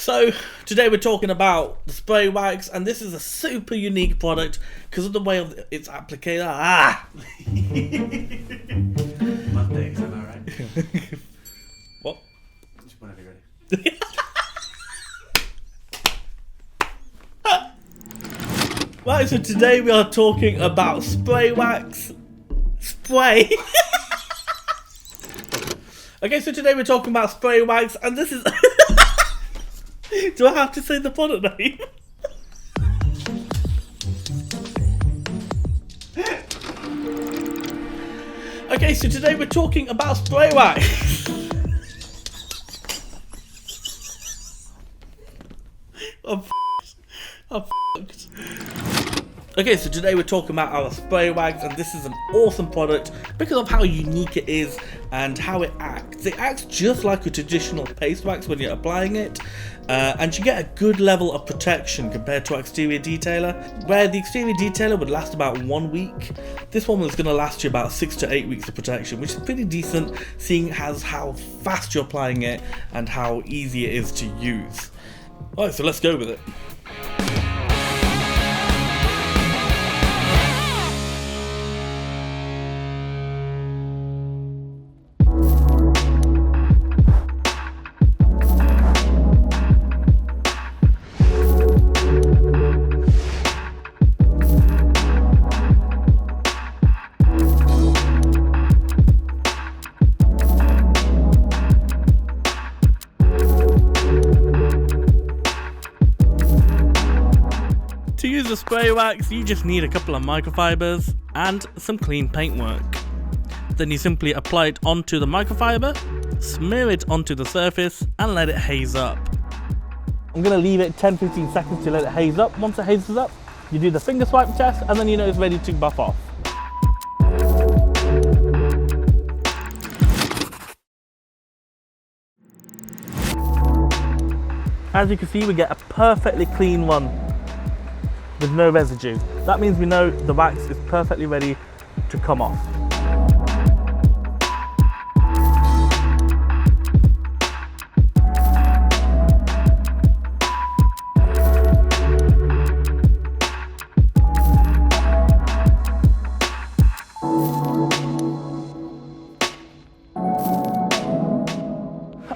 So today we're talking about the spray wax, and this is a super unique product because of the way of its application. Mondays, am I right? What? Just whenever you're ready. Right, so today we are talking about spray wax. Spray. Okay, so today we're talking about spray wax, and this is. Do I have to say the product name? Okay, so today we're talking about spray wax. I'm fucked. Okay, so today we're talking about our spray wax, and this is an awesome product because of how unique it is and how it acts. It acts just like a traditional paste wax when you're applying it, and you get a good level of protection compared to our exterior detailer. Where the exterior detailer would last about 1 week, this one is going to last you about 6 to 8 weeks of protection, which is pretty decent seeing as how fast you're applying it and how easy it is to use. Alright, so let's go with it. To use the spray wax, you just need a couple of microfibers and some clean paintwork. Then you simply apply it onto the microfiber, smear it onto the surface and let it haze up. I'm going to leave it 10-15 seconds to let it haze up. Once it hazes up, you do the finger swipe test and then you know it's ready to buff off. As you can see, we get a perfectly clean one with no residue. That means we know the wax is perfectly ready to come off.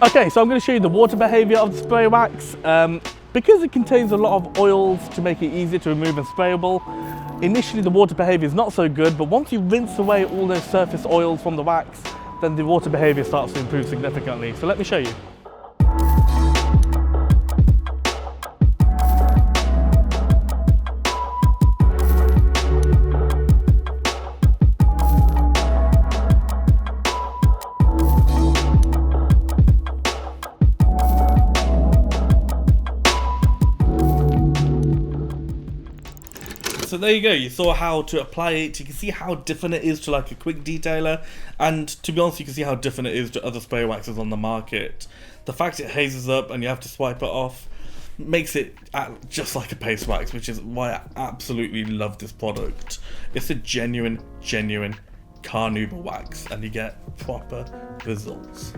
Okay, so I'm going to show you the water behavior of the spray wax. Because it contains a lot of oils to make it easier to remove and sprayable, initially the water behavior is not so good, but once you rinse away all those surface oils from the wax, then the water behavior starts to improve significantly. So let me show you. So there you go, you saw how to apply it, you can see how different it is to like a quick detailer, and to be honest you can see how different it is to other spray waxes on the market. The fact it hazes up and you have to swipe it off makes it just like a paste wax, which is why I absolutely love this product. It's a genuine carnauba wax and you get proper results.